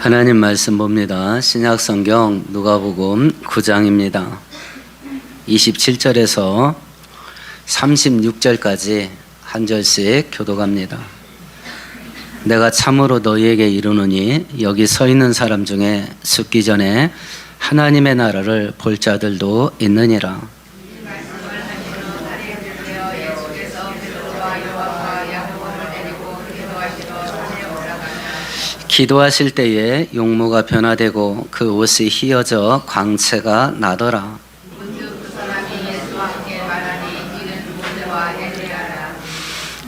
하나님 말씀 봅니다. 신약 성경 누가복음 9장입니다. 27절에서 36절까지 한 절씩 교독합니다. 내가 참으로 너희에게 이르노니 여기 서 있는 사람 중에 죽기 전에 하나님의 나라를 볼 자들도 있느니라. 기도하실 때에 용모가 변화되고 그 옷이 휘어져 광채가 나더라.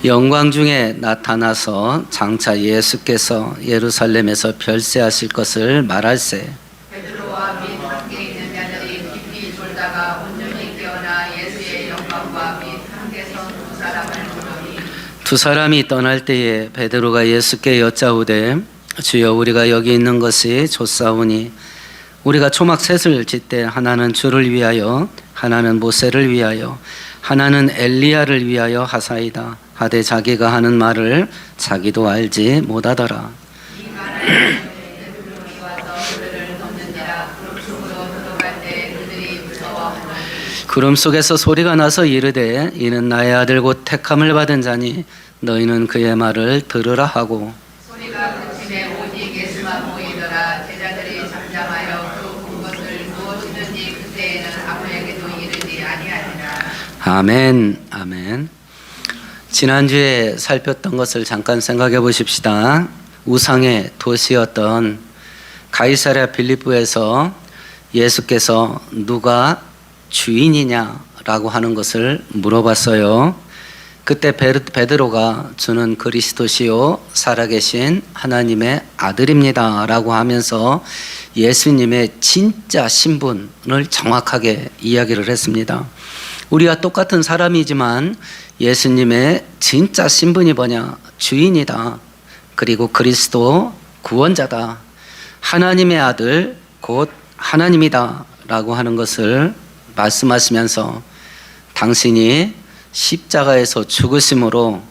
영광 중에 나타나서 장차 예수께서 예루살렘에서 별세하실 것을 말할세. 베드로와 및 함께 있는 자들이 깊이 졸다가 온전히 깨어나 예수의 영광과 및 함께 선 두 사람을 보더니 두 사람이 떠날 때에 베드로가 예수께 여짜오되 주여 우리가 여기 있는 것이 좋사오니 우리가 초막 셋을 짓되 하나는 주를 위하여 하나는 모세를 위하여 하나는 엘리야를 위하여 하사이다 하되 자기가 하는 말을 자기도 알지 못하더라. 구름 속에서 소리가 나서 이르되 이는 나의 아들 곧 택함을 받은 자니 너희는 그의 말을 들으라 하고 소리가 그침에 오직 예수만 보이더라. 제자들이 잠잠하여 그 본 것을 무엇이든지 그때에는 아무에게도 이르지 아니하니라. 아멘. 아멘. 지난주에 살폈던 것을 잠깐 생각해 보십시다. 우상의 도시였던 가이사랴 빌립보에서 예수께서 누가 주인이냐라고 하는 것을 물어봤어요. 그때 베드로가 주는 그리스도시요 살아계신 하나님의 아들입니다 라고 하면서 예수님의 진짜 신분을 정확하게 이야기를 했습니다. 우리와 똑같은 사람이지만 예수님의 진짜 신분이 뭐냐? 주인이다. 그리고 그리스도 구원자다. 하나님의 아들 곧 하나님이다 라고 하는 것을 말씀하시면서 당신이 십자가에서 죽으심으로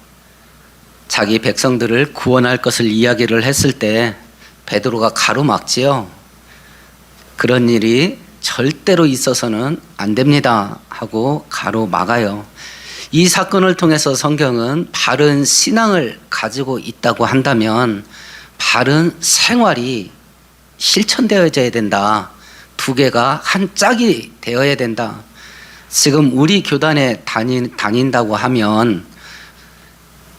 자기 백성들을 구원할 것을 이야기를 했을 때 베드로가 가로막지요. 그런 일이 절대로 있어서는 안 됩니다 하고 가로막아요. 이 사건을 통해서 성경은 바른 신앙을 가지고 있다고 한다면 바른 생활이 실천되어져야 된다. 두 개가 한 짝이 되어야 된다. 지금 우리 교단에 다닌다고 하면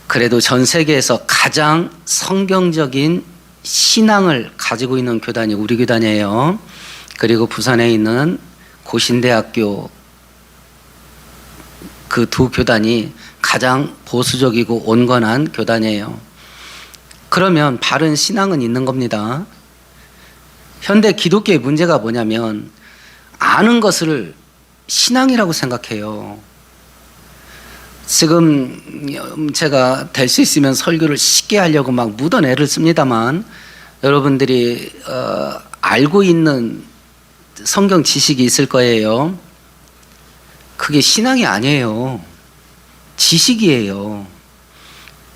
그래도 전 세계에서 가장 성경적인 신앙을 가지고 있는 교단이 우리 교단이에요. 그리고 부산에 있는 고신대학교 그 두 교단이 가장 보수적이고 온건한 교단이에요. 그러면 바른 신앙은 있는 겁니다. 현대 기독교의 문제가 뭐냐면 아는 것을 신앙이라고 생각해요. 지금 제가 될 수 있으면 설교를 쉽게 하려고 막 묻어내를 애를 씁니다만 여러분들이 알고 있는 성경 지식이 있을 거예요. 그게 신앙이 아니에요. 지식이에요.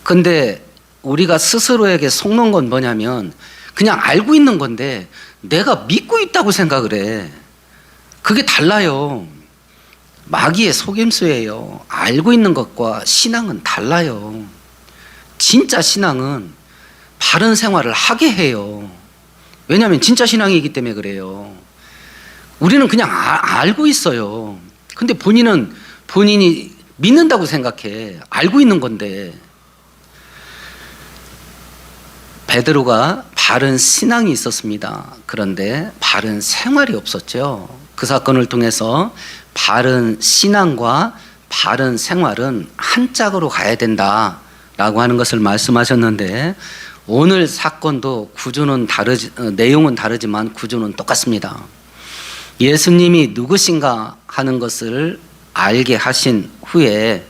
근데 우리가 스스로에게 속는 건 뭐냐면 그냥 알고 있는 건데 내가 믿고 있다고 생각을 해. 그게 달라요. 마귀의 속임수예요. 알고 있는 것과 신앙은 달라요. 진짜 신앙은 바른 생활을 하게 해요. 왜냐하면 진짜 신앙이기 때문에 그래요. 우리는 그냥 알고 있어요. 근데 본인이 믿는다고 생각해. 알고 있는 건데. 베드로가 바른 신앙이 있었습니다. 그런데 바른 생활이 없었죠. 그 사건을 통해서 바른 신앙과 바른 생활은 한 짝으로 가야 된다라고 하는 것을 말씀하셨는데 오늘 사건도 내용은 다르지만 구조는 똑같습니다. 예수님이 누구신가 하는 것을 알게 하신 후에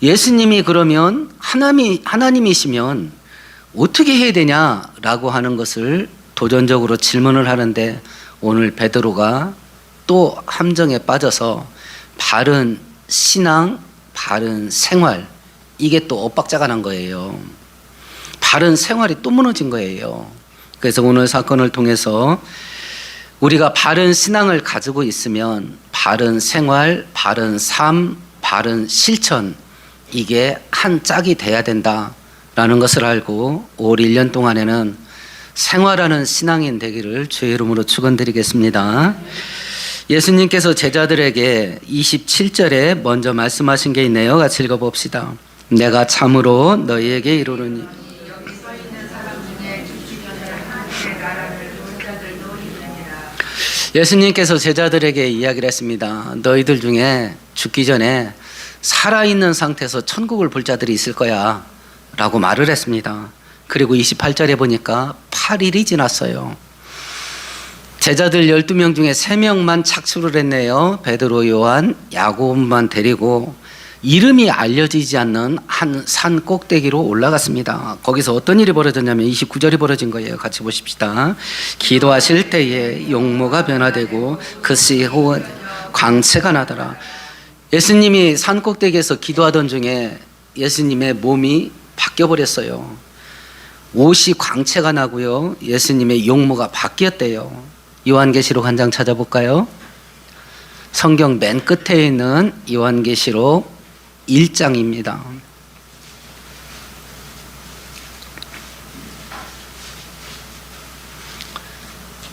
예수님이 그러면 하나님이시면 어떻게 해야 되냐라고 하는 것을 도전적으로 질문을 하는데 오늘 베드로가 또 함정에 빠져서 바른 신앙, 바른 생활 이게 또 엇박자가 난 거예요. 바른 생활이 또 무너진 거예요. 그래서 오늘 사건을 통해서 우리가 바른 신앙을 가지고 있으면 바른 생활, 바른 삶, 바른 실천, 이게 한 짝이 돼야 된다라는 것을 알고 올 1년 동안에는 생활하는 신앙인 되기를 주의 이름으로 축원드리겠습니다. 예수님께서 제자들에게 27절에 먼저 말씀하신 게 있네요. 같이 읽어봅시다. 내가 참으로 너희에게 이르노니 예수님께서 제자들에게 이야기를 했습니다. 너희들 중에 죽기 전에 살아있는 상태에서 천국을 볼 자들이 있을 거야 라고 말을 했습니다. 그리고 28절에 보니까 8일이 지났어요. 제자들 12명 중에 3명만 착수를 했네요. 베드로, 요한, 야고보만 데리고 이름이 알려지지 않는 한 산 꼭대기로 올라갔습니다. 거기서 어떤 일이 벌어졌냐면 29절이 벌어진 거예요. 같이 보십시다. 기도하실 때에 용모가 변화되고 그시 광채가 나더라. 예수님이 산 꼭대기에서 기도하던 중에 예수님의 몸이 바뀌어 버렸어요. 옷이 광채가 나고요. 예수님의 용모가 바뀌었대요. 요한계시록 한 장 찾아볼까요? 성경 맨 끝에 있는 요한계시록 1장입니다.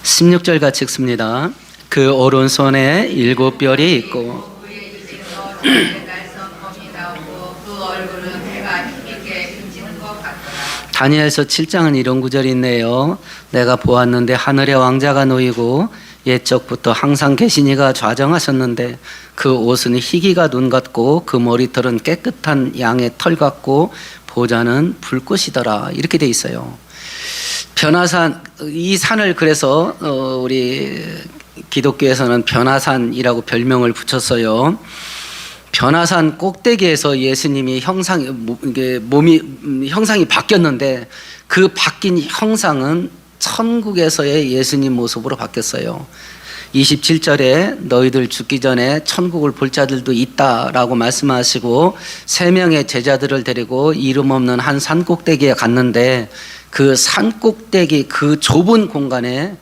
16절 같이 읽습니다. 그 오른손에 7별이 있고 다니엘서 7장은 이런 구절이 있네요. 내가 보았는데 하늘에 왕자가 놓이고 옛적부터 항상 계시니가 좌정하셨는데 그 옷은 희기가 눈 같고 그 머리털은 깨끗한 양의 털 같고 보좌는 불꽃이더라. 이렇게 돼 있어요. 변화산, 이 산을 그래서 우리 기독교에서는 변화산이라고 별명을 붙였어요. 변화산 꼭대기에서 예수님이 형상이 바뀌었는데 그 바뀐 형상은 천국에서의 예수님 모습으로 바뀌었어요. 27절에 너희들 죽기 전에 천국을 볼 자들도 있다라고 말씀하시고 3명의 제자들을 데리고 이름 없는 한 산 꼭대기에 갔는데 그 산 꼭대기 그 좁은 공간에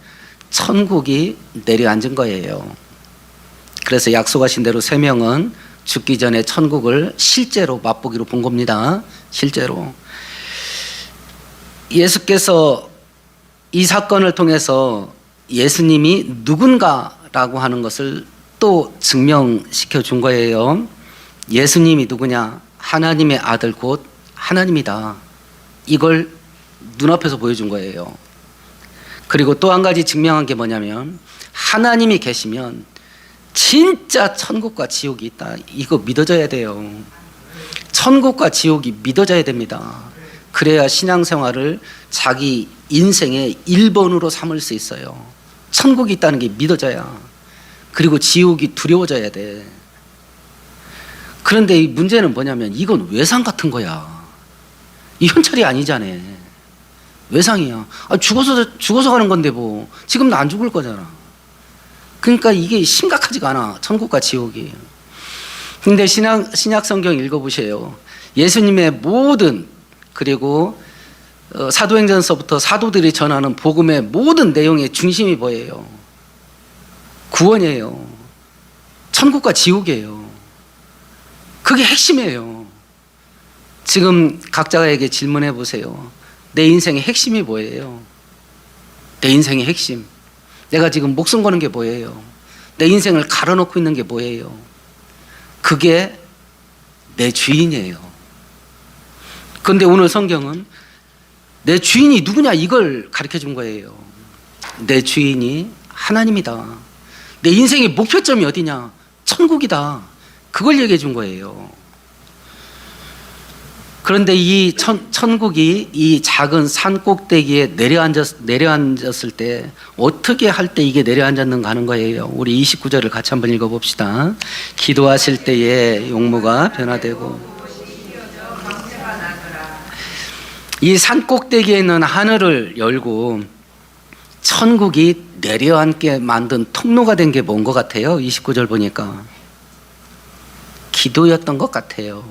천국이 내려앉은 거예요. 그래서 약속하신 대로 3명은 죽기 전에 천국을 실제로 맛보기로 본 겁니다. 실제로. 예수께서 이 사건을 통해서 예수님이 누군가라고 하는 것을 또 증명시켜 준 거예요. 예수님이 누구냐? 하나님의 아들 곧 하나님이다. 이걸 눈앞에서 보여준 거예요. 그리고 또 한 가지 증명한 게 뭐냐면 하나님이 계시면 진짜 천국과 지옥이 있다. 이거 믿어져야 돼요. 천국과 지옥이 믿어져야 됩니다. 그래야 신앙생활을 자기 인생의 1번으로 삼을 수 있어요. 천국이 있다는 게 믿어져야. 그리고 지옥이 두려워져야 돼. 그런데 이 문제는 뭐냐면 이건 외상 같은 거야. 이 현찰이 아니잖아. 외상이야. 죽어서 가는 건데 뭐. 지금도 안 죽을 거잖아. 그러니까 이게 심각하지가 않아. 천국과 지옥이. 근데 신약 성경 읽어보세요. 예수님의 모든 그리고 사도행전서부터 사도들이 전하는 복음의 모든 내용의 중심이 뭐예요? 구원이에요. 천국과 지옥이에요. 그게 핵심이에요. 지금 각자에게 질문해 보세요. 내 인생의 핵심이 뭐예요? 내 인생의 핵심. 내가 지금 목숨 거는 게 뭐예요? 내 인생을 갈아놓고 있는 게 뭐예요? 그게 내 주인이에요. 그런데 오늘 성경은 내 주인이 누구냐 이걸 가르쳐 준 거예요. 내 주인이 하나님이다. 내 인생의 목표점이 어디냐? 천국이다. 그걸 얘기해 준 거예요. 그런데 이 천국이 이 작은 산 꼭대기에 내려앉았을 때 어떻게 할 때 이게 내려앉았는가 하는 거예요. 우리 29절을 같이 한번 읽어봅시다. 기도하실 때에 용모가 변화되고 이 산 꼭대기에 있는 하늘을 열고 천국이 내려앉게 만든 통로가 된 게 뭔 것 같아요? 29절 보니까 기도였던 것 같아요.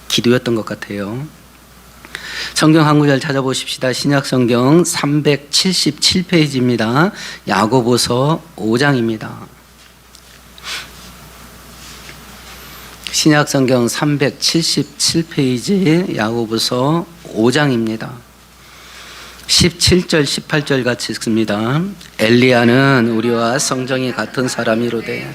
기도였던 것 같아요. 성경 한 구절 찾아보십시다. 신약성경 377페이지입니다. 야고보서 5장입니다. 신약성경 377페이지 야고보서 5장입니다. 17절 18절 같이 읽습니다. 엘리야는 우리와 성정이 같은 사람이로되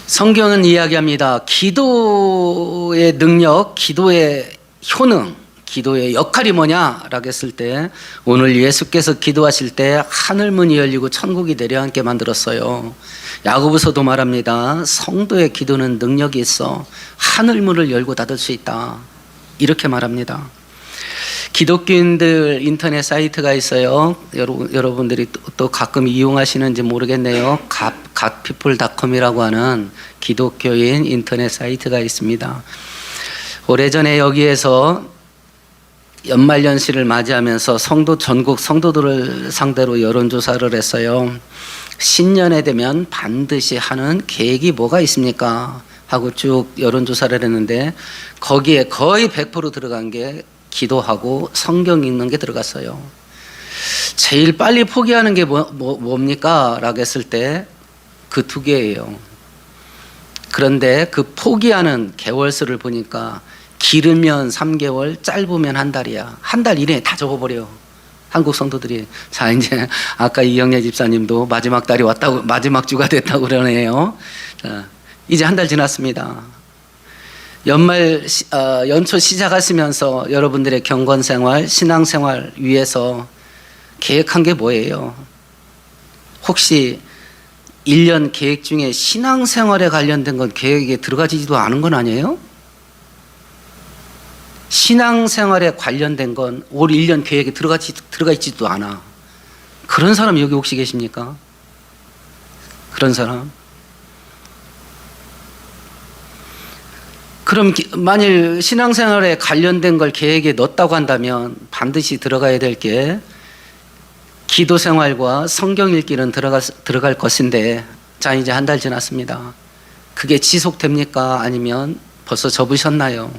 성경은 이야기합니다. 기도의 능력, 기도의 효능, 기도의 역할이 뭐냐라고 했을 때 오늘 예수께서 기도하실 때 하늘문이 열리고 천국이 내려앉게 만들었어요. 야고보서도 말합니다. 성도의 기도는 능력이 있어 하늘문을 열고 닫을 수 있다. 이렇게 말합니다. 기독교인들 인터넷 사이트가 있어요. 여러분들이 또 가끔 이용하시는지 모르겠네요. gatpeople.com이라고 하는 기독교인 인터넷 사이트가 있습니다. 오래전에 여기에서 연말연시를 맞이하면서 전국 성도들을 상대로 여론조사를 했어요. 신년에 되면 반드시 하는 계획이 뭐가 있습니까? 하고 쭉 여론조사를 했는데 거기에 거의 100% 들어간 게 기도하고 성경 읽는 게 들어갔어요. 제일 빨리 포기하는 게 뭡니까? 라고 했을 때 그 두 개예요. 그런데 그 포기하는 개월수를 보니까 길으면 3개월, 짧으면 한 달이야. 한 달 이내에 다 적어버려. 한국 성도들이. 자, 이제 아까 이영애 집사님도 마지막 달이 왔다고, 마지막 주가 됐다고 그러네요. 자, 이제 한 달 지났습니다. 연초 시작하시면서 여러분들의 경건생활, 신앙생활 위해서 계획한 게 뭐예요? 혹시 1년 계획 중에 신앙생활에 관련된 건 계획에 들어가지도 않은 건 아니에요? 신앙생활에 관련된 건 올 1년 계획에 들어가 있지도 않아. 그런 사람 여기 혹시 계십니까? 그런 사람? 그럼 만일 신앙생활에 관련된 걸 계획에 넣었다고 한다면 반드시 들어가야 될 게 기도생활과 성경 읽기는 들어갈 것인데, 자, 이제 한 달 지났습니다. 그게 지속됩니까? 아니면 벌써 접으셨나요?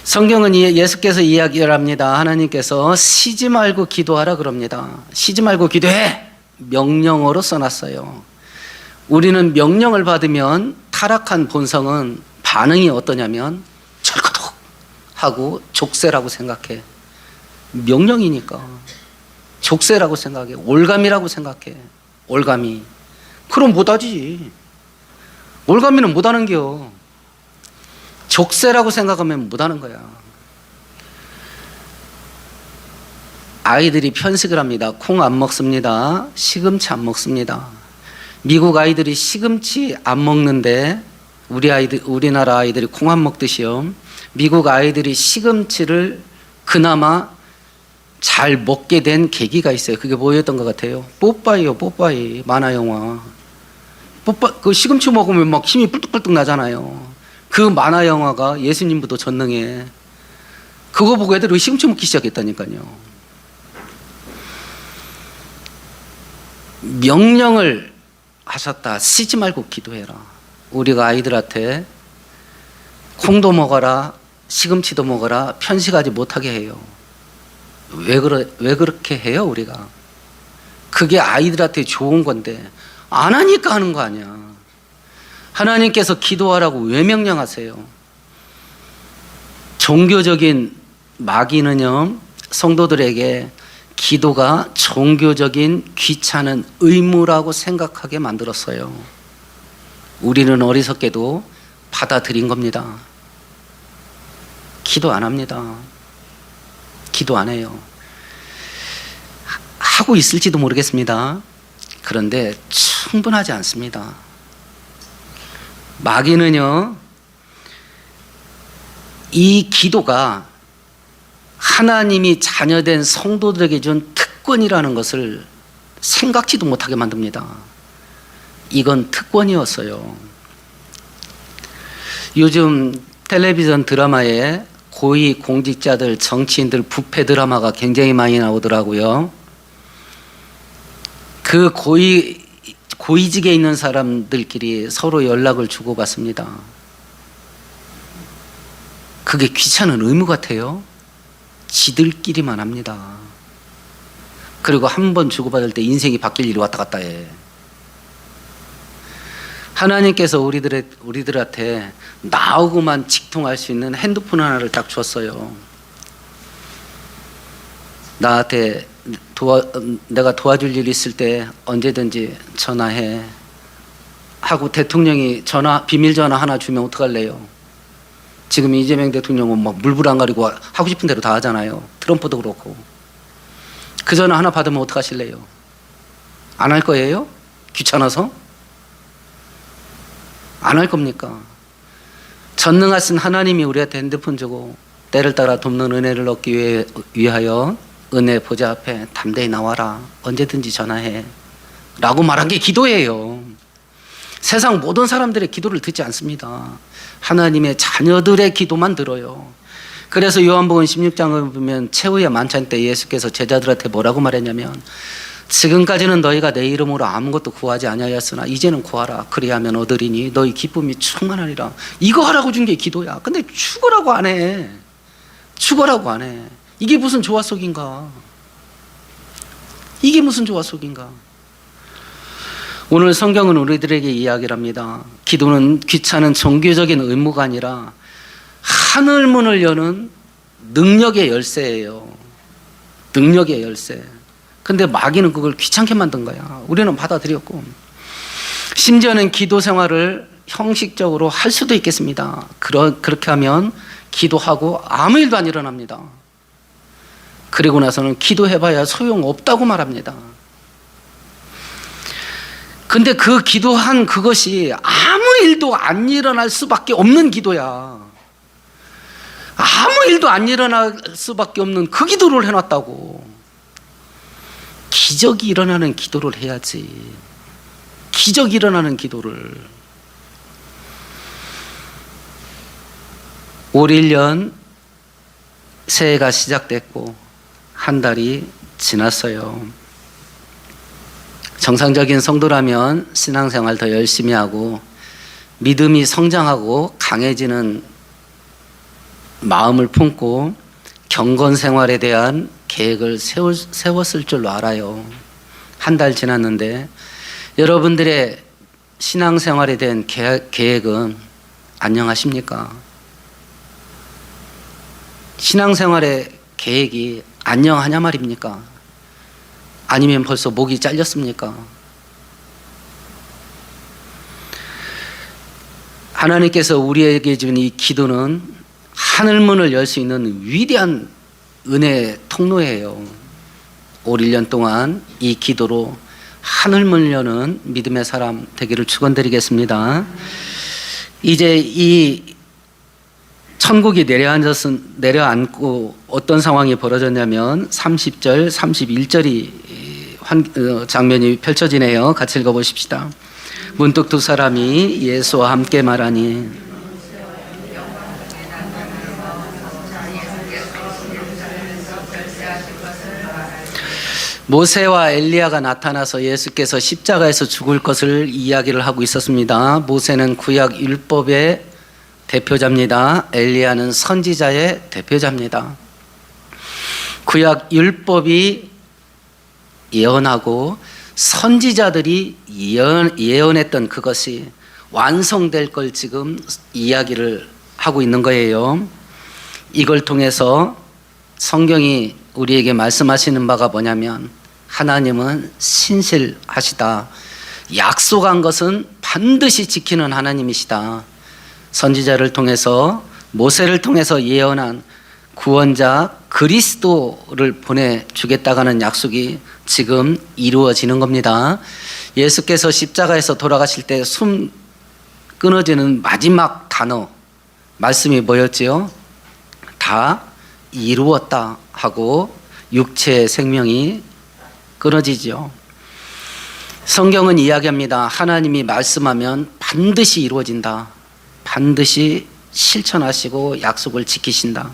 성경은 예수께서 이야기를 합니다. 하나님께서 쉬지 말고 기도하라 그럽니다. 쉬지 말고 기도해! 명령어로 써놨어요. 우리는 명령을 받으면 타락한 본성은 반응이 어떠냐면 철커덕 하고 족쇄라고 생각해. 명령이니까 족쇄라고 생각해. 올감이라고 생각해. 올감이. 그럼 못하지. 올감이는 못하는겨. 족쇄라고 생각하면 못하는 거야. 아이들이 편식을 합니다. 콩 안 먹습니다. 시금치 안 먹습니다. 미국 아이들이 시금치 안 먹는데 우리나라 아이들이 콩 안 먹듯이요. 미국 아이들이 시금치를 그나마 잘 먹게 된 계기가 있어요. 그게 뭐였던 것 같아요? 뽀빠이요, 뽀빠이. 만화 영화. 그 시금치 먹으면 막 힘이 뿔뚝뿔뚝 나잖아요. 그 만화 영화가 예수님보다 전능해. 그거 보고 애들이 시금치 먹기 시작했다니까요. 명령을 하셨다. 쉬지 말고 기도해라. 우리가 아이들한테 콩도 먹어라, 시금치도 먹어라, 편식하지 못하게 해요. 왜 그렇게 해요, 우리가? 그게 아이들한테 좋은 건데 안 하니까 하는 거 아니야. 하나님께서 기도하라고 왜 명령하세요? 종교적인 마귀는요, 성도들에게 기도가 종교적인 귀찮은 의무라고 생각하게 만들었어요. 우리는 어리석게도 받아들인 겁니다. 기도 안 합니다. 기도 안 해요. 하고 있을지도 모르겠습니다. 그런데 충분하지 않습니다. 마귀는요, 이 기도가 하나님이 자녀된 성도들에게 준 특권이라는 것을 생각지도 못하게 만듭니다. 이건 특권이었어요. 요즘 텔레비전 드라마에 고위 공직자들, 정치인들 부패 드라마가 굉장히 많이 나오더라고요. 그 고위직에 있는 사람들끼리 서로 연락을 주고받습니다. 그게 귀찮은 의무 같아요? 지들끼리만 합니다. 그리고 한 번 주고받을 때 인생이 바뀔 일이 왔다 갔다 해. 하나님께서 우리들한테 나오고만 직통할 수 있는 핸드폰 하나를 딱 줬어요. 나한테 내가 도와줄 일 있을 때 언제든지 전화해 하고 대통령이 비밀 전화 하나 주면 어떡할래요? 지금 이재명 대통령은 막 물불 안 가리고 하고 싶은 대로 다 하잖아요. 트럼프도 그렇고. 그 전화 하나 받으면 어떡하실래요? 안 할 거예요? 귀찮아서? 안 할 겁니까? 전능하신 하나님이 우리한테 핸드폰 주고 때를 따라 돕는 은혜를 얻기 위하여 은혜 보좌 앞에 담대히 나와라. 언제든지 전화해. 라고 말한 게 기도예요. 세상 모든 사람들의 기도를 듣지 않습니다. 하나님의 자녀들의 기도만 들어요. 그래서 요한복음 16장을 보면 최후의 만찬 때 예수께서 제자들한테 뭐라고 말했냐면 지금까지는 너희가 내 이름으로 아무것도 구하지 아니하였으나 이제는 구하라. 그리하면 얻으리니 너희 기쁨이 충만하리라. 이거 하라고 준 게 기도야. 근데 죽으라고 안 해. 죽으라고 안 해. 이게 무슨 조화 속인가? 이게 무슨 조화 속인가? 오늘 성경은 우리들에게 이야기를 합니다. 기도는 귀찮은 종교적인 의무가 아니라 하늘 문을 여는 능력의 열쇠예요. 능력의 열쇠. 근데 마귀는 그걸 귀찮게 만든 거야. 우리는 받아들였고. 심지어는 기도 생활을 형식적으로 할 수도 있겠습니다. 그렇게 하면 기도하고 아무 일도 안 일어납니다. 그리고 나서는 기도해봐야 소용없다고 말합니다. 근데 그 기도한 그것이 아무 일도 안 일어날 수밖에 없는 기도야. 아무 일도 안 일어날 수밖에 없는 그 기도를 해놨다고. 기적이 일어나는 기도를 해야지. 기적이 일어나는 기도를. 올 1년 새해가 시작됐고 한 달이 지났어요. 정상적인 성도라면 신앙생활 더 열심히 하고 믿음이 성장하고 강해지는 마음을 품고 경건 생활에 대한 계획을 세웠을 줄로 알아요. 한 달 지났는데 여러분들의 신앙생활에 대한 계획은 안녕하십니까? 신앙생활의 계획이 안녕하냐 말입니까? 아니면 벌써 목이 잘렸습니까? 하나님께서 우리에게 준 이 기도는 하늘문을 열 수 있는 위대한 은혜의 통로예요. 올 1년 동안 이 기도로 하늘문을 여는 믿음의 사람 되기를 축원드리겠습니다. 이제 이 천국이 내려앉고 어떤 상황이 벌어졌냐면 30절, 31절이 장면이 펼쳐지네요. 같이 읽어보십시다. 문득 두 사람이 예수와 함께 말하니 모세와 엘리야가 나타나서 예수께서 십자가에서 죽을 것을 이야기를 하고 있었습니다. 모세는 구약 율법의 대표자입니다. 엘리야는 선지자의 대표자입니다. 구약 율법이 예언하고 선지자들이 예언했던 그것이 완성될 걸 지금 이야기를 하고 있는 거예요. 이걸 통해서 성경이 우리에게 말씀하시는 바가 뭐냐면 하나님은 신실하시다. 약속한 것은 반드시 지키는 하나님이시다. 선지자를 통해서 모세를 통해서 예언한 구원자 그리스도를 보내주겠다고 하는 약속이 지금 이루어지는 겁니다. 예수께서 십자가에서 돌아가실 때 숨 끊어지는 마지막 단어 말씀이 뭐였지요? 다 이루었다 하고 육체의 생명이 끊어지죠. 성경은 이야기합니다. 하나님이 말씀하면 반드시 이루어진다. 반드시 실천하시고 약속을 지키신다.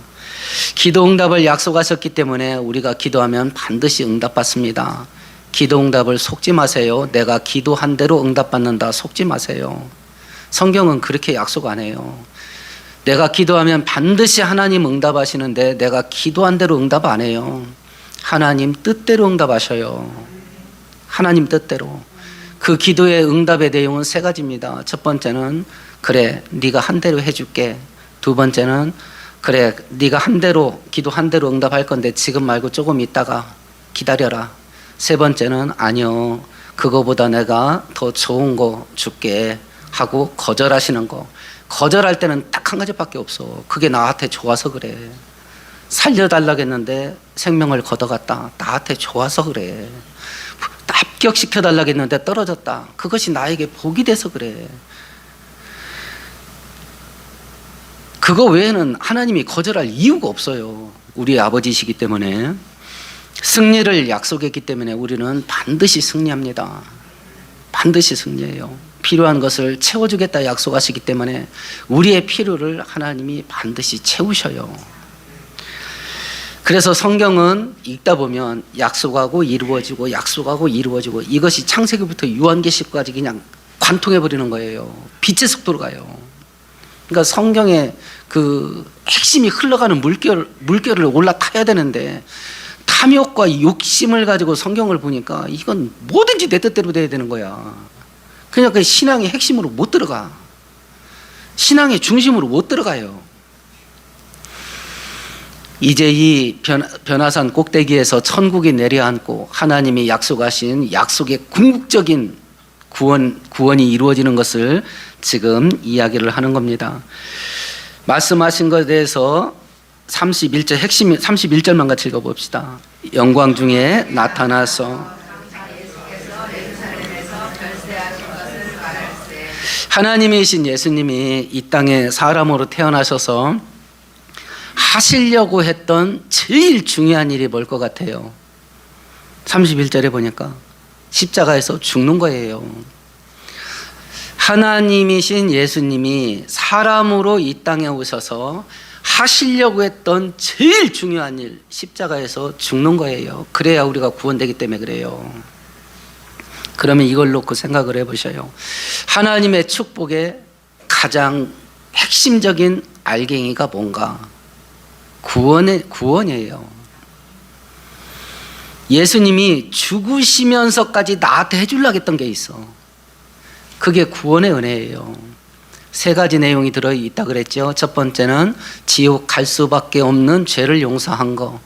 기도 응답을 약속하셨기 때문에 우리가 기도하면 반드시 응답받습니다. 기도 응답을 속지 마세요. 내가 기도한 대로 응답받는다 속지 마세요. 성경은 그렇게 약속 안 해요. 내가 기도하면 반드시 하나님 응답하시는데 내가 기도한 대로 응답 안 해요. 하나님 뜻대로 응답하셔요. 하나님 뜻대로. 그 기도의 응답의 내용은 세 가지입니다. 첫 번째는 그래 네가 한 대로 해줄게. 두 번째는 그래 네가 한 대로 기도한 대로 응답할 건데 지금 말고 조금 있다가 기다려라. 세 번째는 아니요 그거보다 내가 더 좋은 거 줄게 하고 거절하시는 거. 거절할 때는 딱 한 가지밖에 없어. 그게 나한테 좋아서 그래. 살려달라고 했는데 생명을 걷어갔다. 나한테 좋아서 그래. 합격시켜달라고 했는데 떨어졌다. 그것이 나에게 복이 돼서 그래. 그거 외에는 하나님이 거절할 이유가 없어요. 우리의 아버지시기 때문에. 승리를 약속했기 때문에 우리는 반드시 승리합니다. 반드시 승리해요. 필요한 것을 채워주겠다 약속하시기 때문에 우리의 필요를 하나님이 반드시 채우셔요. 그래서 성경은 읽다 보면 약속하고 이루어지고 약속하고 이루어지고 이것이 창세기부터 요한계시까지 그냥 관통해 버리는 거예요. 빛의 속도로 가요. 그러니까 성경의 그 핵심이 흘러가는 물결을 올라타야 되는데 탐욕과 욕심을 가지고 성경을 보니까 이건 뭐든지 내 뜻대로 돼야 되는 거야. 그냥 그 신앙의 핵심으로 못 들어가. 신앙의 중심으로 못 들어가요. 이제 이 변화산 꼭대기에서 천국이 내려앉고 하나님이 약속하신 약속의 궁극적인 구원이 이루어지는 것을 지금 이야기를 하는 겁니다. 말씀하신 것에 대해서 31절 핵심 31절만 같이 읽어봅시다. 영광 중에 나타나서 하나님이신 예수님이 이 땅에 사람으로 태어나셔서 하시려고 했던 제일 중요한 일이 뭘 것 같아요? 31절에 보니까 십자가에서 죽는 거예요. 하나님이신 예수님이 사람으로 이 땅에 오셔서 하시려고 했던 제일 중요한 일, 십자가에서 죽는 거예요. 그래야 우리가 구원되기 때문에 그래요. 그러면 이걸 놓고 생각을 해보셔요. 하나님의 축복의 가장 핵심적인 알갱이가 뭔가? 구원이에요. 예수님이 죽으시면서까지 나한테 해주려고 했던 게 있어. 그게 구원의 은혜예요. 세 가지 내용이 들어있다 그랬죠. 첫 번째는 지옥 갈 수밖에 없는 죄를 용서한 거.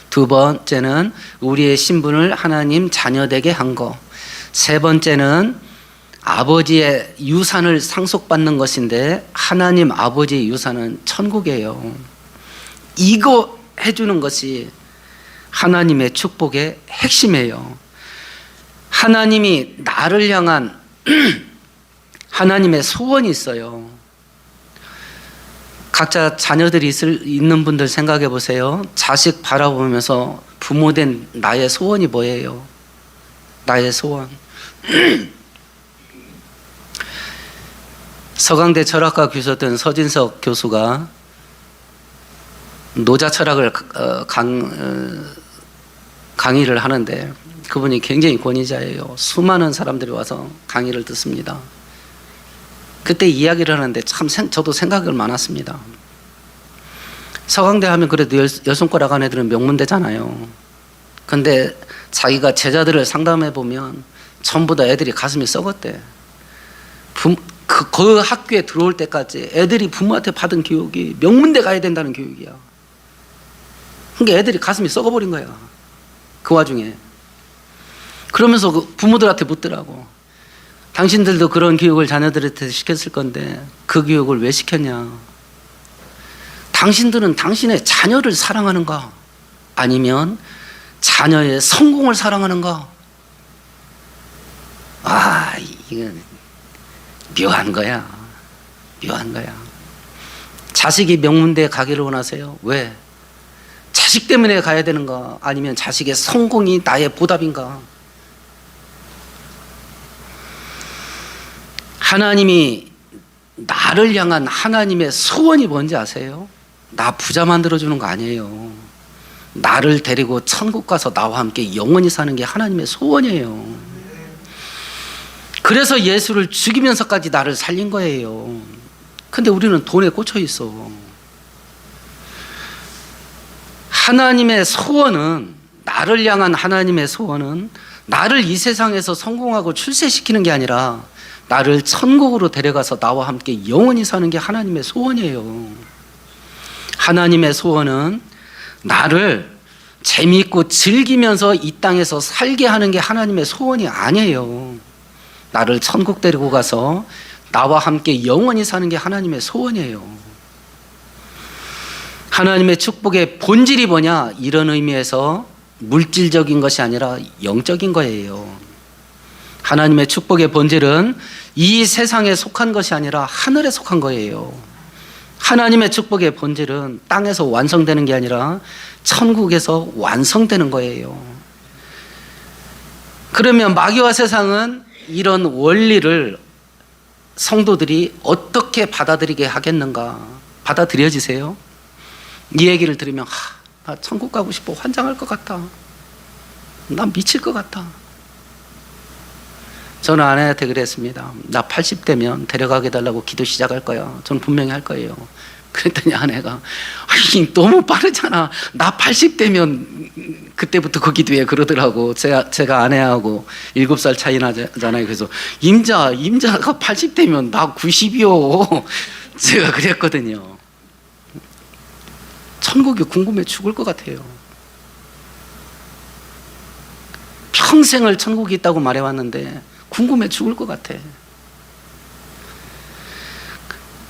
두 번째는 우리의 신분을 하나님 자녀되게 한 거. 세 번째는 아버지의 유산을 상속받는 것인데 하나님 아버지의 유산은 천국이에요. 이거 해주는 것이 하나님의 축복의 핵심이에요. 하나님이 나를 향한 하나님의 소원이 있어요. 각자 자녀들이 있는 분들 생각해 보세요. 자식 바라보면서 부모된 나의 소원이 뭐예요? 나의 소원. 서강대 철학과 교수였던 서진석 교수가 노자 철학을 강의를 하는데 그분이 굉장히 권위자예요. 수많은 사람들이 와서 강의를 듣습니다. 그때 이야기를 하는데 참 저도 생각을 많았습니다. 서강대 하면 그래도 열 손가락 안에 들은 명문대잖아요. 근데 자기가 제자들을 상담해 보면 전부 다 애들이 가슴이 썩었대. 그 학교에 들어올 때까지 애들이 부모한테 받은 교육이 명문대 가야 된다는 교육이야. 그러니까 애들이 가슴이 썩어버린 거야. 그 와중에. 그러면서 그 부모들한테 묻더라고. 당신들도 그런 교육을 자녀들한테 시켰을 건데 그 교육을 왜 시켰냐? 당신들은 당신의 자녀를 사랑하는가? 아니면 자녀의 성공을 사랑하는가? 아, 이건 묘한 거야. 묘한 거야. 자식이 명문대에 가기를 원하세요? 왜? 자식 때문에 가야 되는가? 아니면 자식의 성공이 나의 보답인가? 하나님이 나를 향한 하나님의 소원이 뭔지 아세요? 나 부자 만들어주는 거 아니에요. 나를 데리고 천국 가서 나와 함께 영원히 사는 게 하나님의 소원이에요. 그래서 예수를 죽이면서까지 나를 살린 거예요. 근데 우리는 돈에 꽂혀 있어. 하나님의 소원은, 나를 향한 하나님의 소원은 나를 이 세상에서 성공하고 출세시키는 게 아니라 나를 천국으로 데려가서 나와 함께 영원히 사는 게 하나님의 소원이에요. 하나님의 소원은 나를 재미있고 즐기면서 이 땅에서 살게 하는 게 하나님의 소원이 아니에요. 나를 천국 데리고 가서 나와 함께 영원히 사는 게 하나님의 소원이에요. 하나님의 축복의 본질이 뭐냐? 이런 의미에서 물질적인 것이 아니라 영적인 거예요. 하나님의 축복의 본질은 이 세상에 속한 것이 아니라 하늘에 속한 거예요. 하나님의 축복의 본질은 땅에서 완성되는 게 아니라 천국에서 완성되는 거예요. 그러면 마귀와 세상은 이런 원리를 성도들이 어떻게 받아들이게 하겠는가? 받아들여지세요? 이 얘기를 들으면 나 천국 가고 싶어. 환장할 것 같아. 나 미칠 것 같아. 저는 아내한테 그랬습니다. 나 80대면 데려가게 달라고 기도 시작할 거야. 저는 분명히 할 거예요. 그랬더니 아내가 너무 빠르잖아. 나 80대면 그때부터 그 기도해 그러더라고. 제가 아내하고 7살 차이 나잖아요. 그래서 임자가 80대면 나 90이요. 제가 그랬거든요. 천국이 궁금해 죽을 것 같아요. 평생을 천국이 있다고 말해왔는데 궁금해 죽을 것 같아.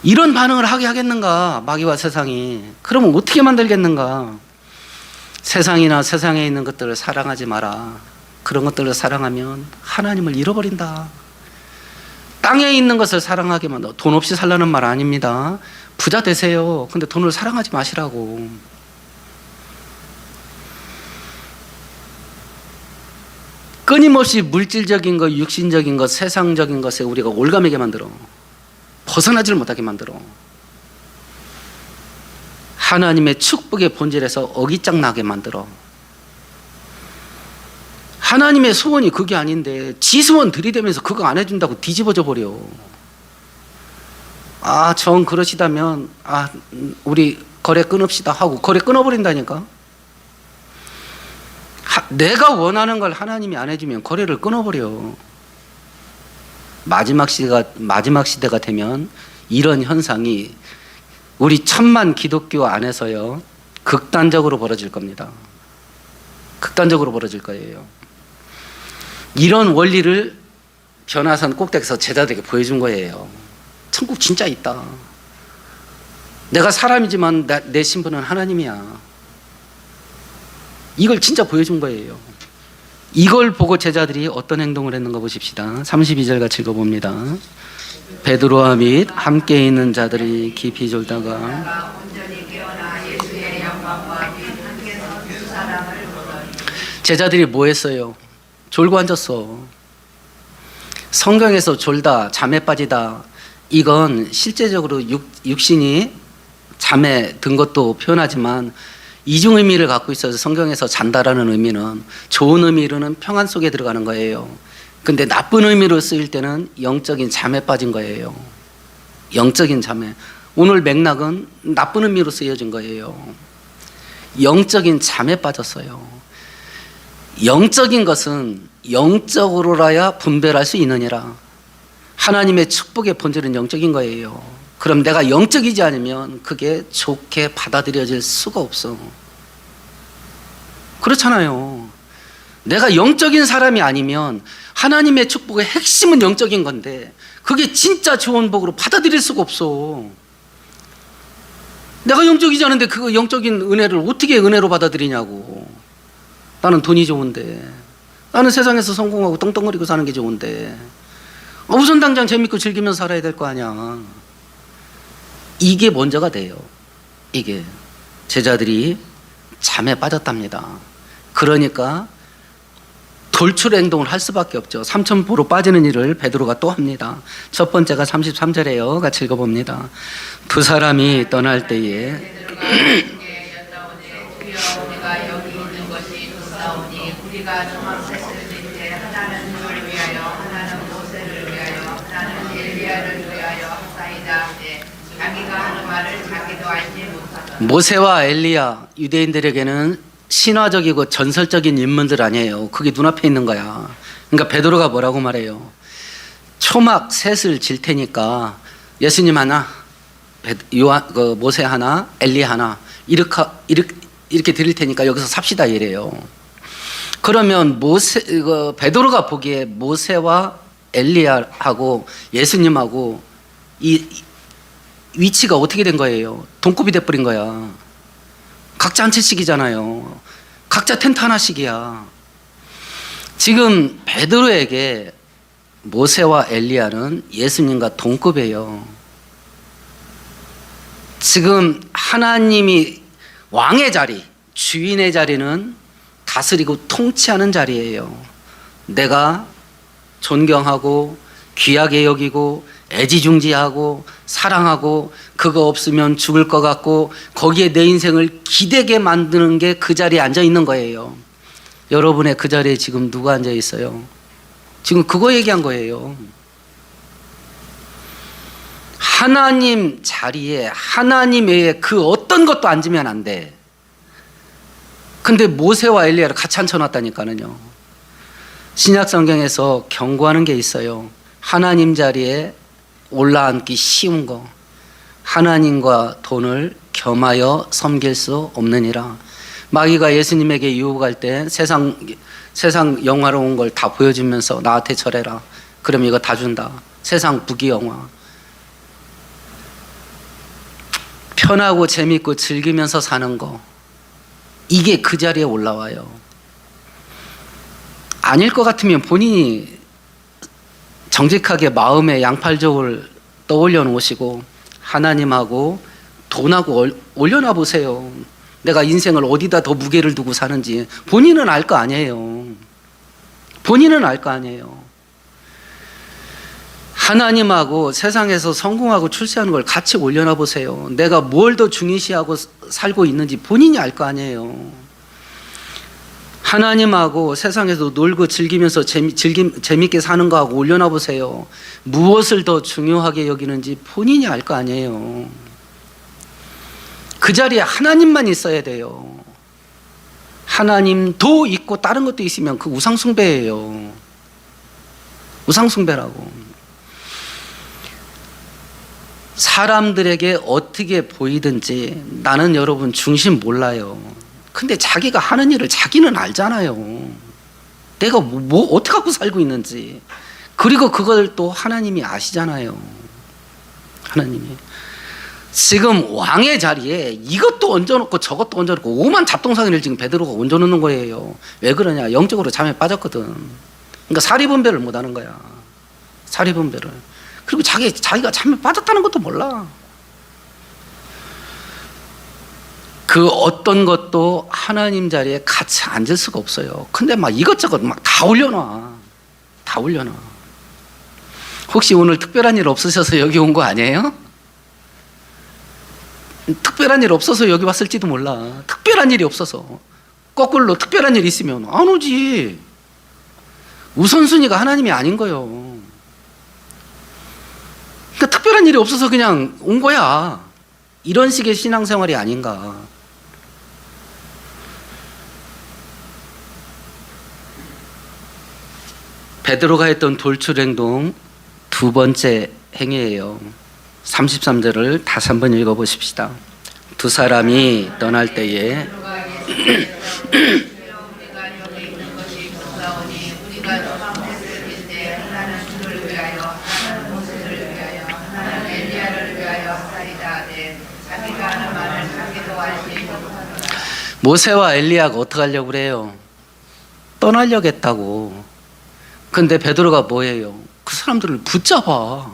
이런 반응을 하게 하겠는가? 마귀와 세상이. 그러면 어떻게 만들겠는가? 세상이나 세상에 있는 것들을 사랑하지 마라. 그런 것들을 사랑하면 하나님을 잃어버린다. 땅에 있는 것을 사랑하게 만들어. 돈 없이 살라는 말 아닙니다. 부자 되세요. 근데 돈을 사랑하지 마시라고. 끊임없이 물질적인 것, 육신적인 것, 세상적인 것에 우리가 올가매게 만들어. 벗어나질 못하게 만들어. 하나님의 축복의 본질에서 어깃장 나게 만들어. 하나님의 소원이 그게 아닌데 지 소원 들이대면서 그거 안 해준다고 뒤집어져 버려. 정 그러시다면 우리 거래 끊읍시다 하고 거래 끊어버린다니까. 내가 원하는 걸 하나님이 안 해주면 거래를 끊어버려. 마지막 시대가 되면 이런 현상이 우리 천만 기독교 안에서요 극단적으로 벌어질 겁니다. 극단적으로 벌어질 거예요. 이런 원리를 변화산 꼭대기에서 제자들에게 보여준 거예요. 천국 진짜 있다. 내가 사람이지만 내 신분은 하나님이야. 이걸 진짜 보여준 거예요. 이걸 보고 제자들이 어떤 행동을 했는가 보십시다. 32절 같이 읽어봅니다. 베드로와 및 함께 있는 자들이 깊이 졸다가 제자들이 뭐 했어요? 졸고 앉았어. 성경에서 졸다, 잠에 빠지다, 이건 실제적으로 육신이 잠에 든 것도 표현하지만 이중 의미를 갖고 있어서 성경에서 잔다라는 의미는 좋은 의미로는 평안 속에 들어가는 거예요. 근데 나쁜 의미로 쓰일 때는 영적인 잠에 빠진 거예요. 영적인 잠에. 오늘 맥락은 나쁜 의미로 쓰여진 거예요. 영적인 잠에 빠졌어요. 영적인 것은 영적으로라야 분별할 수 있느니라. 하나님의 축복의 본질은 영적인 거예요. 그럼 내가 영적이지 않으면 그게 좋게 받아들여질 수가 없어. 그렇잖아요. 내가 영적인 사람이 아니면 하나님의 축복의 핵심은 영적인 건데 그게 진짜 좋은 복으로 받아들일 수가 없어. 내가 영적이지 않은데 그 영적인 은혜를 어떻게 은혜로 받아들이냐고. 나는 돈이 좋은데, 나는 세상에서 성공하고 떵떵거리고 사는 게 좋은데 우선 당장 재밌고 즐기면서 살아야 될 거 아니야. 이게 먼저가 돼요. 이게 제자들이 잠에 빠졌답니다. 그러니까 돌출 행동을 할 수밖에 없죠. 삼천포로 빠지는 일을 베드로가 또 합니다. 첫 번째가 33절에요. 같이 읽어봅니다. 두 사람이 떠날 때에 모세와 엘리야, 유대인들에게는 신화적이고 전설적인 인물들 아니에요. 그게 눈앞에 있는 거야. 그러니까 베드로가 뭐라고 말해요? 초막 셋을 질 테니까 예수님 하나, 모세 하나, 엘리 하나 이렇게 드릴 테니까 여기서 삽시다 이래요. 그러면 베드로가 보기에 모세와 엘리야하고 예수님하고 이 위치가 어떻게 된 거예요? 동급이 돼버린 거야. 각자 한 채씩이잖아요. 각자 텐트 하나씩이야. 지금 베드로에게 모세와 엘리야는 예수님과 동급이에요. 지금 하나님이 왕의 자리, 주인의 자리는 다스리고 통치하는 자리예요. 내가 존경하고 귀하게 여기고 애지중지하고 사랑하고 그거 없으면 죽을 것 같고 거기에 내 인생을 기대게 만드는 게 그 자리에 앉아 있는 거예요. 여러분의 그 자리에 지금 누가 앉아 있어요? 지금 그거 얘기한 거예요. 하나님 자리에 하나님 외에 그 어떤 것도 앉으면 안 돼. 근데 모세와 엘리야를 같이 앉혀놨다니까는요. 신약 성경에서 경고하는 게 있어요. 하나님 자리에 올라앉기 쉬운 거, 하나님과 돈을 겸하여 섬길 수 없느니라. 마귀가 예수님에게 유혹할 때 세상 영화로운 걸 다 보여주면서 나한테 절해라. 그럼 이거 다 준다. 세상 부귀영화. 편하고 재밌고 즐기면서 사는 거, 이게 그 자리에 올라와요. 아닐 것 같으면 본인이 정직하게 마음의 양팔족을 떠올려 놓으시고 하나님하고 돈하고 올려놔 보세요. 내가 인생을 어디다 더 무게를 두고 사는지 본인은 알 거 아니에요. 본인은 알 거 아니에요. 하나님하고 세상에서 성공하고 출세하는 걸 같이 올려놔 보세요. 내가 뭘 더 중요시하고 살고 있는지 본인이 알 거 아니에요. 하나님하고 세상에서 놀고 즐기면서 재밌게 사는 거하고 올려놔 보세요. 무엇을 더 중요하게 여기는지 본인이 알 거 아니에요. 그 자리에 하나님만 있어야 돼요. 하나님도 있고 다른 것도 있으면 그 우상숭배예요. 우상숭배라고. 사람들에게 어떻게 보이든지 나는 여러분 중심 몰라요. 근데 자기가 하는 일을 자기는 알잖아요. 내가 어떻게 하고 살고 있는지. 그리고 그걸 또 하나님이 아시잖아요. 하나님이. 지금 왕의 자리에 이것도 얹어놓고 저것도 얹어놓고 오만 잡동사니를 지금 베드로가 얹어놓는 거예요. 왜 그러냐? 영적으로 잠에 빠졌거든. 그러니까 사리분별을 못하는 거야. 사리분별을. 그리고 자기가 잠에 빠졌다는 것도 몰라. 그 어떤 것도 하나님 자리에 같이 앉을 수가 없어요. 근데 막 이것저것 막 다 올려놔. 다 올려놔. 혹시 오늘 특별한 일 없으셔서 여기 온 거 아니에요? 특별한 일 없어서 여기 왔을지도 몰라. 특별한 일이 없어서. 거꾸로 특별한 일 있으면 안 오지. 우선순위가 하나님이 아닌 거예요. 그러니까 특별한 일이 없어서 그냥 온 거야. 이런 식의 신앙생활이 아닌가. 베드로가 했던 돌출 행동 두 번째 행위예요. 33절을 다시 한번 읽어보십시다. 두 사람이 떠날 때에 모세와 엘리야가 어떻게 하려고 그래요? 떠나려고 했다고. 근데 베드로가 뭐예요? 그 사람들을 붙잡아.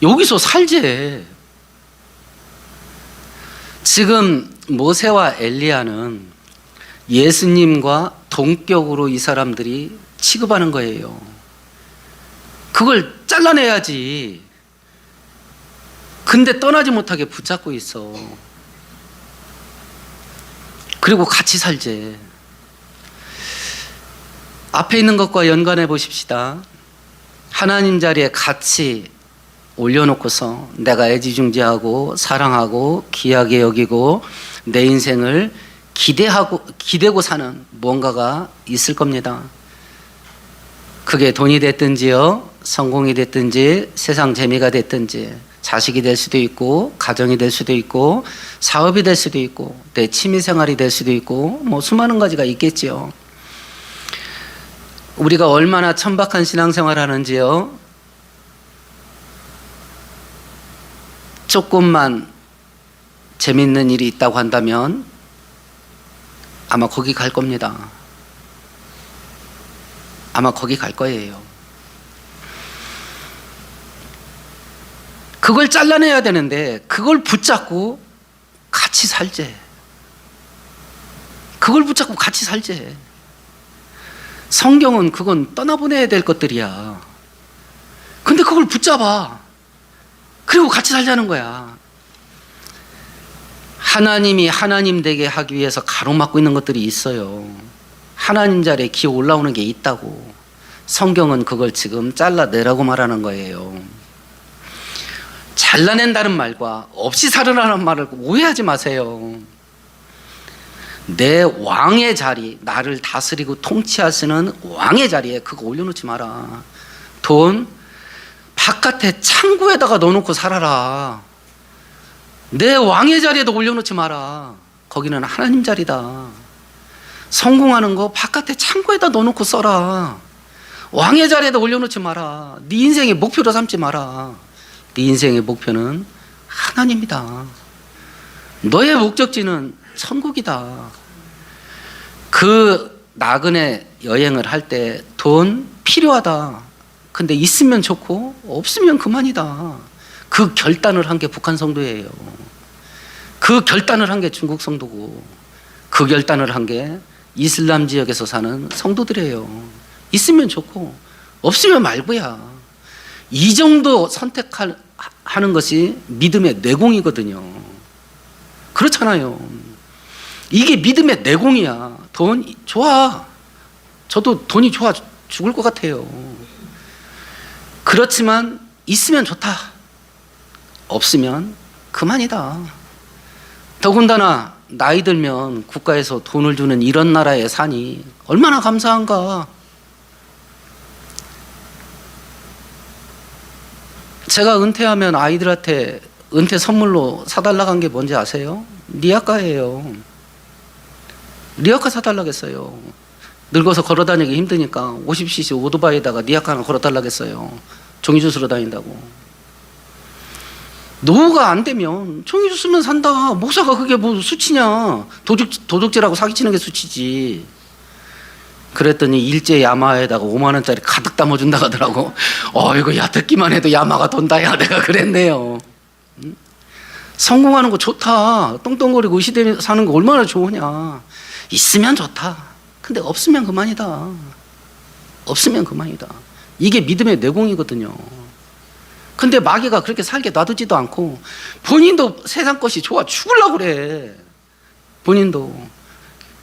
여기서 살지. 지금 모세와 엘리야는 예수님과 동격으로 이 사람들이 취급하는 거예요. 그걸 잘라내야지. 근데 떠나지 못하게 붙잡고 있어. 그리고 같이 살지. 앞에 있는 것과 연관해 보십시다. 하나님 자리에 같이 올려놓고서 내가 애지중지하고 사랑하고 귀하게 여기고 내 인생을 기대고 사는 뭔가가 있을 겁니다. 그게 돈이 됐든지요, 성공이 됐든지, 세상 재미가 됐든지, 자식이 될 수도 있고, 가정이 될 수도 있고, 사업이 될 수도 있고, 내 취미생활이 될 수도 있고, 뭐 수많은 가지가 있겠지요. 우리가 얼마나 천박한 신앙생활 하는지요. 조금만 재밌는 일이 있다고 한다면 아마 거기 갈 겁니다. 아마 거기 갈 거예요. 그걸 잘라내야 되는데 그걸 붙잡고 같이 살재. 그걸 붙잡고 같이 살재. 성경은 그건 떠나보내야 될 것들이야. 근데 그걸 붙잡아. 그리고 같이 살자는 거야. 하나님이 하나님 되게 하기 위해서 가로막고 있는 것들이 있어요. 하나님 자리에 기어 올라오는 게 있다고. 성경은 그걸 지금 잘라내라고 말하는 거예요. 잘라낸다는 말과 없이 살으라는 말을 오해하지 마세요. 내 왕의 자리, 나를 다스리고 통치하시는 왕의 자리에 그거 올려놓지 마라. 돈 바깥에 창고에다가 넣어놓고 살아라. 내 왕의 자리에도 올려놓지 마라. 거기는 하나님 자리다. 성공하는 거 바깥에 창고에다 넣어놓고 써라. 왕의 자리에다 올려놓지 마라. 네 인생의 목표로 삼지 마라. 네 인생의 목표는 하나님이다. 너의 목적지는 천국이다. 그 나그네 여행을 할 때 돈 필요하다. 근데 있으면 좋고 없으면 그만이다. 그 결단을 한 게 북한 성도예요. 그 결단을 한 게 중국 성도고, 그 결단을 한 게 이슬람 지역에서 사는 성도들이에요. 있으면 좋고 없으면 말고야. 이 정도 선택하는 것이 믿음의 내공이거든요. 그렇잖아요. 이게 믿음의 내공이야. 돈 좋아. 저도 돈이 좋아 죽을 것 같아요. 그렇지만 있으면 좋다. 없으면 그만이다. 더군다나 나이 들면 국가에서 돈을 주는 이런 나라에 사니 얼마나 감사한가. 제가 은퇴하면 아이들한테 은퇴 선물로 사달라고 한 게 뭔지 아세요? 리아카예요. 리아카 사달라고 했어요. 늙어서 걸어다니기 힘드니까 50cc 오토바이에다가 리아카 하나 걸어달라고 했어요. 종이주스로 다닌다고. 노후가 안 되면 종이주스 쓰면 산다. 목사가 그게 뭐 수치냐. 도둑질하고 사기치는 게 수치지. 그랬더니 일제 야마에다가 5만 원짜리 가득 담아준다 하더라고. 이거 야 듣기만 해도 야마가 돈다. 야 내가 그랬네요. 응? 성공하는 거 좋다. 똥똥거리고 이 시대에 사는 거 얼마나 좋으냐. 있으면 좋다. 근데 없으면 그만이다. 없으면 그만이다. 이게 믿음의 내공이거든요. 근데 마귀가 그렇게 살게 놔두지도 않고 본인도 세상 것이 좋아 죽으려고 그래. 본인도.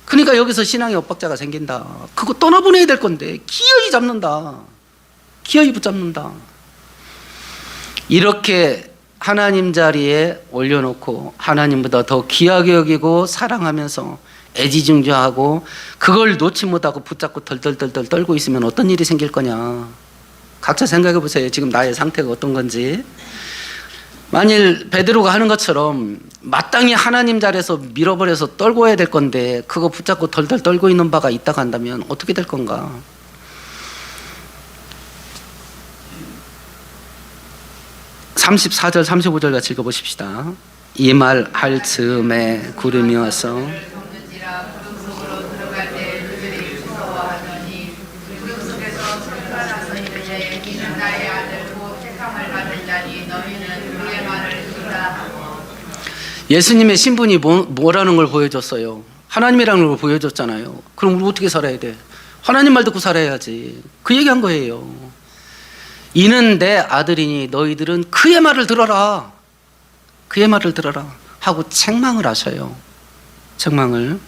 그러니까 여기서 신앙의 엇박자가 생긴다. 그거 떠나보내야 될 건데 기어이 잡는다. 기어이 붙잡는다. 이렇게 하나님 자리에 올려놓고 하나님보다 더 귀하게 여기고 사랑하면서 애지중지하고 그걸 놓지 못하고 붙잡고 덜덜덜덜 떨고 있으면 어떤 일이 생길 거냐. 각자 생각해 보세요. 지금 나의 상태가 어떤 건지. 만일 베드로가 하는 것처럼 마땅히 하나님 자리에서 밀어버려서 떨고 해야 될 건데 그거 붙잡고 덜덜 떨고 있는 바가 있다고 한다면 어떻게 될 건가. 34절 35절 같이 읽어보십시다. 이 말 할 즈음에 구름이 와서 예수님의 신분이 뭐라는 걸 보여줬어요. 하나님이라는 걸 보여줬잖아요. 그럼 우리 어떻게 살아야 돼? 하나님 말 듣고 살아야지. 그 얘기한 거예요. 이는 내 아들이니 너희들은 그의 말을 들어라. 그의 말을 들어라 하고 책망을 하셔요. 책망을.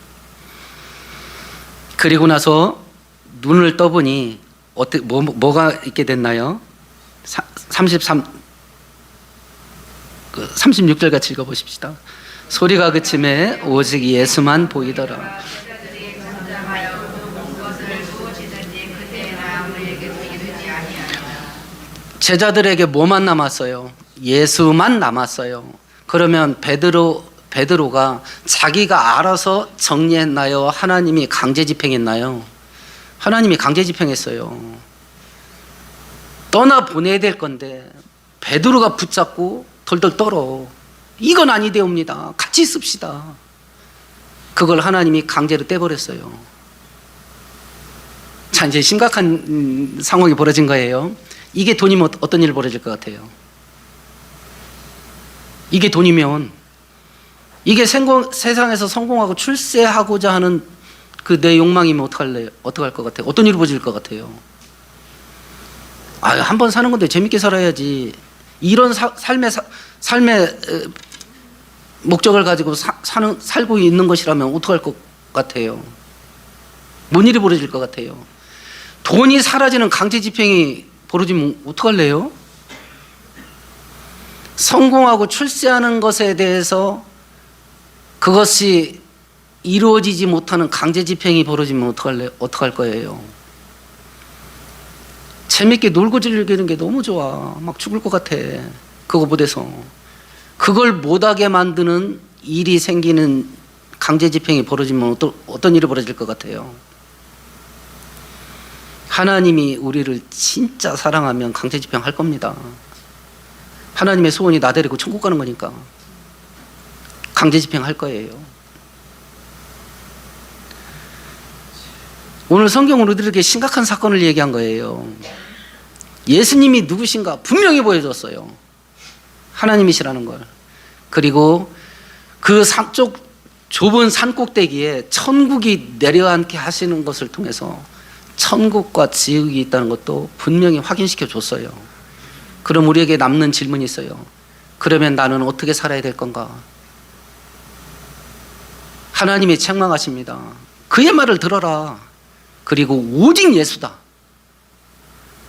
그리고 나서 눈을 떠보니 뭐가 있게 됐나요? 33 36절 같이 읽어보십시다. 소리가 그침에 오직 예수만 보이더라. 제자들에게 뭐만 남았어요? 예수만 남았어요. 그러면 베드로가 자기가 알아서 정리했나요? 하나님이 강제 집행했나요? 하나님이 강제 집행했어요. 떠나 보내야 될 건데 베드로가 붙잡고 덜덜 떨어. 이건 아니되옵니다. 같이 있읍시다. 그걸 하나님이 강제로 떼버렸어요. 자, 이제 심각한 상황이 벌어진 거예요. 이게 돈이면 어떤 일이 벌어질 것 같아요? 이게 돈이면, 이게 세상에서 성공하고 출세하고자 하는 그 내 욕망이면 어떡할 것 같아요? 어떤 일이 벌어질 것 같아요? 한 번 사는 건데 재밌게 살아야지. 이런 삶의 목적을 가지고 살고 있는 것이라면 어떡할 것 같아요? 뭔 일이 벌어질 것 같아요? 돈이 사라지는 강제 집행이 벌어지면 어떡할래요? 성공하고 출세하는 것에 대해서 그것이 이루어지지 못하는 강제 집행이 벌어지면 어떡할 거예요? 재밌게 놀고 즐기는 게 너무 좋아. 막 죽을 것 같아. 그거 못해서. 그걸 못하게 만드는 일이 생기는 강제 집행이 벌어지면 어떤 일이 벌어질 것 같아요? 하나님이 우리를 진짜 사랑하면 강제 집행할 겁니다. 하나님의 소원이 나 데리고 천국 가는 거니까 강제 집행할 거예요. 오늘 성경은 우리들에게 심각한 사건을 얘기한 거예요. 예수님이 누구신가 분명히 보여줬어요. 하나님이시라는 걸. 그리고 그 좁은 산 꼭대기에 천국이 내려앉게 하시는 것을 통해서 천국과 지옥이 있다는 것도 분명히 확인시켜 줬어요. 그럼 우리에게 남는 질문이 있어요. 그러면 나는 어떻게 살아야 될 건가? 하나님이 책망하십니다. 그의 말을 들어라. 그리고 오직 예수다.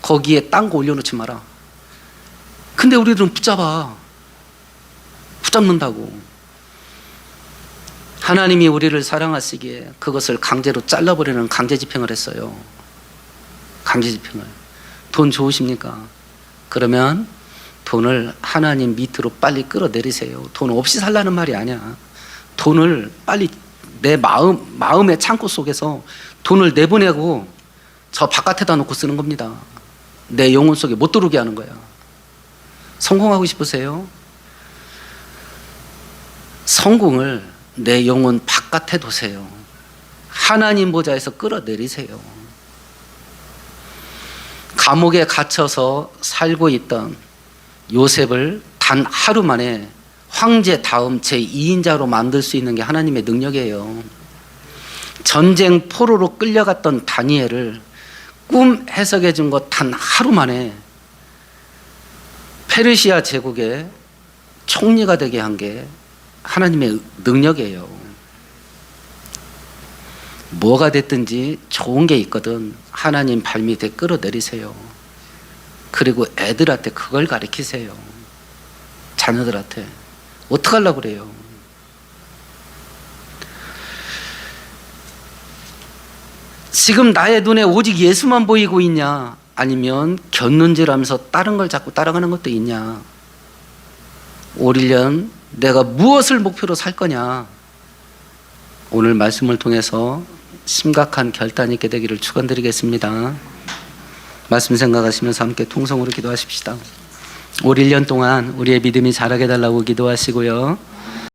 거기에 딴 거 올려놓지 마라. 근데 우리들은 붙잡는다고. 하나님이 우리를 사랑하시기에 그것을 강제로 잘라버리는 강제 집행을 했어요. 강제 집행을. 돈 좋으십니까? 그러면 돈을 하나님 밑으로 빨리 끌어내리세요. 돈 없이 살라는 말이 아니야. 돈을 빨리 내 마음의 창고 속에서 돈을 내보내고 저 바깥에다 놓고 쓰는 겁니다. 내 영혼 속에 못 들어오게 하는 거야. 성공하고 싶으세요? 성공을 내 영혼 바깥에 두세요. 하나님 보좌에서 끌어내리세요. 감옥에 갇혀서 살고 있던 요셉을 단 하루 만에 황제 다음 제2인자로 만들 수 있는 게 하나님의 능력이에요. 전쟁 포로로 끌려갔던 다니엘을 꿈 해석해 준 것 단 하루 만에 페르시아 제국의 총리가 되게 한 게 하나님의 능력이에요. 뭐가 됐든지 좋은 게 있거든 하나님 발밑에 끌어내리세요. 그리고 애들한테 그걸 가르치세요. 자녀들한테. 어떡하려고 그래요? 지금 나의 눈에 오직 예수만 보이고 있냐? 아니면 곁눈질하면서 다른 걸 자꾸 따라가는 것도 있냐? 올 1년 내가 무엇을 목표로 살 거냐? 오늘 말씀을 통해서 심각한 결단이 있게 되기를 축원드리겠습니다. 말씀 생각하시면서 함께 통성으로 기도하십시다. 올 1년 동안 우리의 믿음이 자라게 달라고 기도하시고요.